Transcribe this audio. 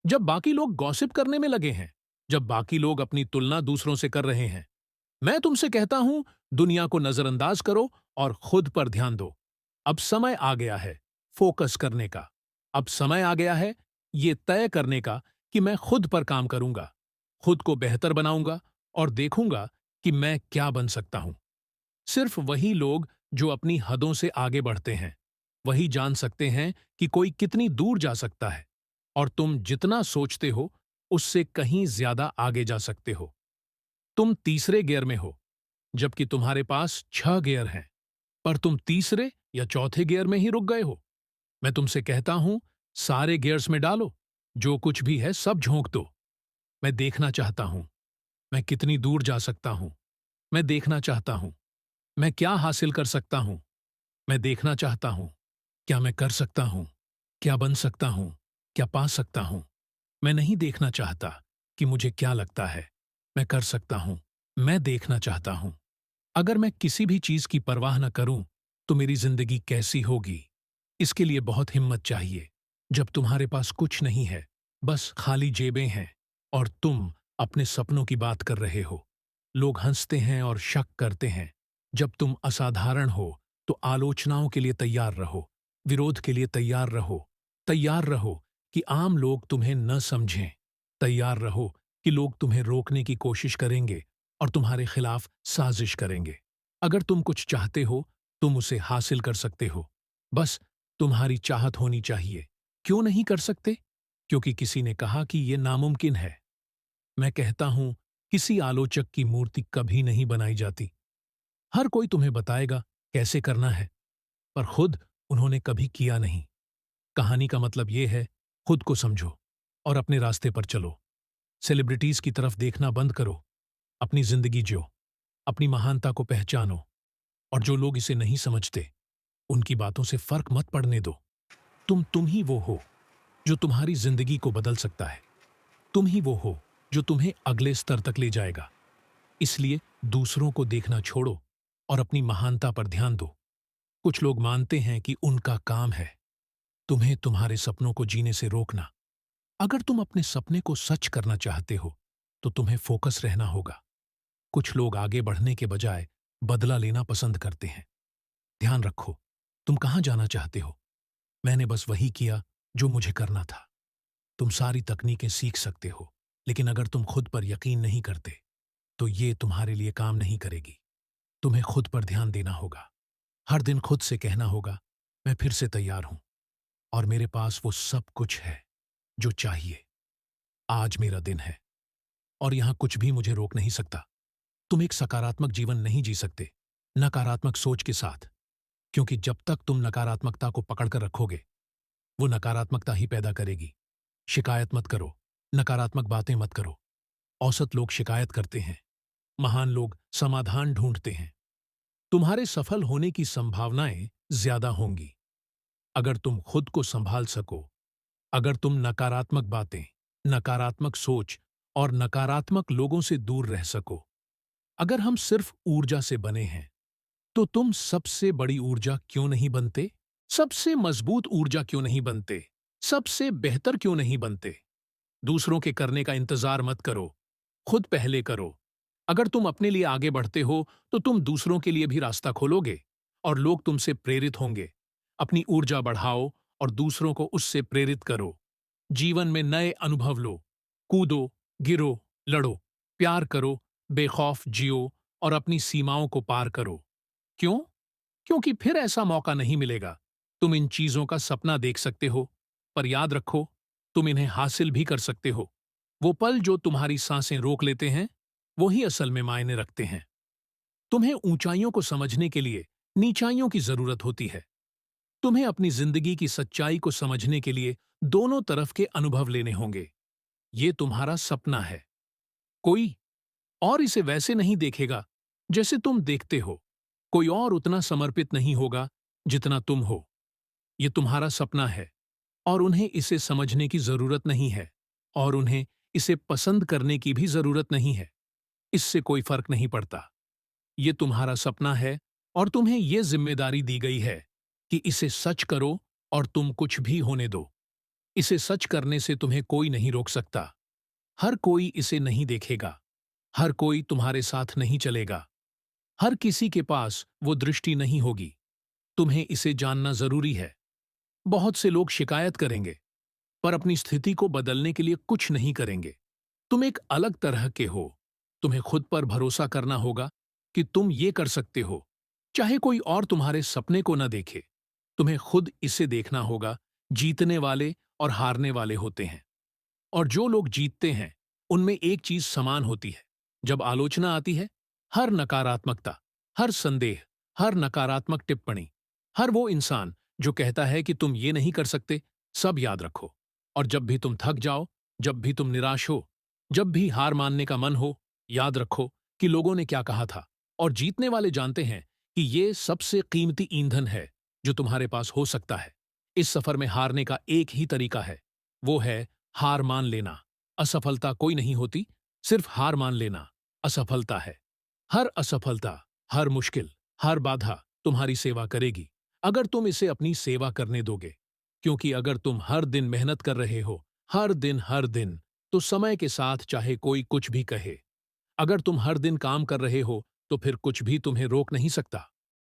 जब बाकी लोग गॉसिप करने में लगे हैं, जब बाकी लोग अपनी तुलना दूसरों से कर रहे हैं, मैं तुमसे कहता हूं, दुनिया को नजरअंदाज करो और खुद पर ध्यान दो। अब समय आ गया है फोकस करने का। अब समय आ गया है ये तय करने का कि मैं खुद पर काम करूंगा, खुद को बेहतर बनाऊंगा और देखूंगा कि मैं क्या बन सकता हूं। सिर्फ वही लोग जो अपनी हदों से आगे बढ़ते हैं, वही जान सकते हैं कि कोई कितनी दूर जा सकता है, और तुम जितना सोचते हो उससे कहीं ज्यादा आगे जा सकते हो। तुम तीसरे गियर में हो, जबकि तुम्हारे पास 6 गियर हैं, पर तुम तीसरे या चौथे गियर में ही रुक गए हो। मैं तुमसे कहता हूं, सारे गियर्स में डालो, जो कुछ भी है सब झोंक दो। मैं देखना चाहता हूं मैं कितनी दूर जा सकता हूं। मैं देखना चाहता हूं मैं क्या हासिल कर सकता हूं। मैं देखना चाहता हूं क्या मैं कर सकता हूं, क्या बन सकता हूं, क्या पा सकता हूं। मैं नहीं देखना चाहता कि मुझे क्या लगता है, मैं कर सकता हूं। मैं देखना चाहता हूं अगर मैं किसी भी चीज की परवाह न करूं तो मेरी जिंदगी कैसी होगी। इसके लिए बहुत हिम्मत चाहिए। जब तुम्हारे पास कुछ नहीं है, बस खाली जेबें हैं, और तुम अपने सपनों की बात कर रहे हो, लोग हंसते हैं और शक करते हैं। जब तुम असाधारण हो तो आलोचनाओं के लिए तैयार रहो, विरोध के लिए तैयार रहो। तैयार रहो कि आम लोग तुम्हें न समझें। तैयार रहो कि लोग तुम्हें रोकने की कोशिश करेंगे और तुम्हारे खिलाफ साजिश करेंगे। अगर तुम कुछ चाहते हो, तुम उसे हासिल कर सकते हो। बस तुम्हारी चाहत होनी चाहिए। क्यों नहीं कर सकते? क्योंकि किसी ने कहा कि यह नामुमकिन है। मैं कहता हूं, किसी आलोचक की मूर्ति कभी नहीं बनाई जाती। हर कोई तुम्हें बताएगा कैसे करना है, पर खुद उन्होंने कभी किया नहीं। कहानी का मतलब यह है, खुद को समझो और अपने रास्ते पर चलो। सेलिब्रिटीज की तरफ देखना बंद करो, अपनी जिंदगी जियो, अपनी महानता को पहचानो, और जो लोग इसे नहीं समझते, उनकी बातों से फर्क मत पड़ने दो। तुम ही वो हो जो तुम्हारी जिंदगी को बदल सकता है। तुम ही वो हो जो तुम्हें अगले स्तर तक ले जाएगा। इसलिए दूसरों को देखना छोड़ो और अपनी महानता पर ध्यान दो। कुछ लोग मानते हैं कि उनका काम है तुम्हें तुम्हारे सपनों को जीने से रोकना। अगर तुम अपने सपने को सच करना चाहते हो तो तुम्हें फोकस रहना होगा। कुछ लोग आगे बढ़ने के बजाय बदला लेना पसंद करते हैं। ध्यान रखो, तुम कहां जाना चाहते हो। मैंने बस वही किया जो मुझे करना था। तुम सारी तकनीकें सीख सकते हो, लेकिन अगर तुम खुद पर यकीन नहीं करते तो ये तुम्हारे लिए काम नहीं करेगी। तुम्हें खुद पर ध्यान देना होगा। हर दिन खुद से कहना होगा, मैं फिर से तैयार हूं और मेरे पास वो सब कुछ है जो चाहिए। आज मेरा दिन है और यहां कुछ भी मुझे रोक नहीं सकता। तुम एक सकारात्मक जीवन नहीं जी सकते नकारात्मक सोच के साथ, क्योंकि जब तक तुम नकारात्मकता को पकड़कर रखोगे, वो नकारात्मकता ही पैदा करेगी। शिकायत मत करो, नकारात्मक बातें मत करो। औसत लोग शिकायत करते हैं, महान लोग समाधान ढूंढते हैं। तुम्हारे सफल होने की संभावनाएं ज्यादा होंगी अगर तुम खुद को संभाल सको। अगर तुम नकारात्मक बातें, नकारात्मक सोच और नकारात्मक लोगों से दूर रह सको। अगर हम सिर्फ ऊर्जा से बने हैं, तो तुम सबसे बड़ी ऊर्जा क्यों नहीं बनते? सबसे मजबूत ऊर्जा क्यों नहीं बनते? सबसे बेहतर क्यों नहीं बनते? दूसरों के करने का इंतजार मत करो, खुद पहले करो। अगर तुम अपने लिए आगे बढ़ते हो तो तुम दूसरों के लिए भी रास्ता खोलोगे और लोग तुमसे प्रेरित होंगे। अपनी ऊर्जा बढ़ाओ और दूसरों को उससे प्रेरित करो। जीवन में नए अनुभव लो, कूदो, गिरो, लड़ो, प्यार करो, बेखौफ जियो और अपनी सीमाओं को पार करो। क्यों? क्योंकि फिर ऐसा मौका नहीं मिलेगा। तुम इन चीजों का सपना देख सकते हो, पर याद रखो, तुम इन्हें हासिल भी कर सकते हो। वो पल जो तुम्हारी सांसें रोक लेते हैं, वही असल में मायने रखते हैं। तुम्हें ऊंचाइयों को समझने के लिए नीचाइयों की जरूरत होती है। तुम्हें अपनी जिंदगी की सच्चाई को समझने के लिए दोनों तरफ के अनुभव लेने होंगे। ये तुम्हारा सपना है। कोई और इसे वैसे नहीं देखेगा जैसे तुम देखते हो। कोई और उतना समर्पित नहीं होगा जितना तुम हो। ये तुम्हारा सपना है और उन्हें इसे समझने की जरूरत नहीं है, और उन्हें इसे पसंद करने की भी जरूरत नहीं है। इससे कोई फर्क नहीं पड़ता। ये तुम्हारा सपना है और तुम्हें यह जिम्मेदारी दी गई है कि इसे सच करो और तुम कुछ भी होने दो। इसे सच करने से तुम्हें कोई नहीं रोक सकता। हर कोई इसे नहीं देखेगा। हर कोई तुम्हारे साथ नहीं चलेगा। हर किसी के पास वो दृष्टि नहीं होगी। तुम्हें इसे जानना जरूरी है। बहुत से लोग शिकायत करेंगे, पर अपनी स्थिति को बदलने के लिए कुछ नहीं करेंगे। तुम एक अलग तरह के हो। तुम्हें खुद पर भरोसा करना होगा कि तुम ये कर सकते हो, चाहे कोई और तुम्हारे सपने को न देखे। तुम्हें खुद इसे देखना होगा। जीतने वाले और हारने वाले होते हैं, और जो लोग जीतते हैं उनमें एक चीज समान होती है। जब आलोचना आती है, हर नकारात्मकता, हर संदेह, हर नकारात्मक टिप्पणी, हर वो इंसान जो कहता है कि तुम ये नहीं कर सकते, सब याद रखो। और जब भी तुम थक जाओ, जब भी तुम निराश हो, जब भी हार मानने का मन हो, याद रखो कि लोगों ने क्या कहा था। और जीतने वाले जानते हैं कि ये सबसे कीमती ईंधन है जो तुम्हारे पास हो सकता है। इस सफर में हारने का एक ही तरीका है, वो है हार मान लेना। असफलता कोई नहीं होती, सिर्फ हार मान लेना असफलता है। हर असफलता, हर मुश्किल, हर बाधा तुम्हारी सेवा करेगी, अगर तुम इसे अपनी सेवा करने दोगे। क्योंकि अगर तुम हर दिन मेहनत कर रहे हो, हर दिन, तो समय के साथ चाहे कोई कुछ भी कहे, अगर तुम हर दिन काम कर रहे हो, तो फिर कुछ भी तुम्हें रोक नहीं सकता।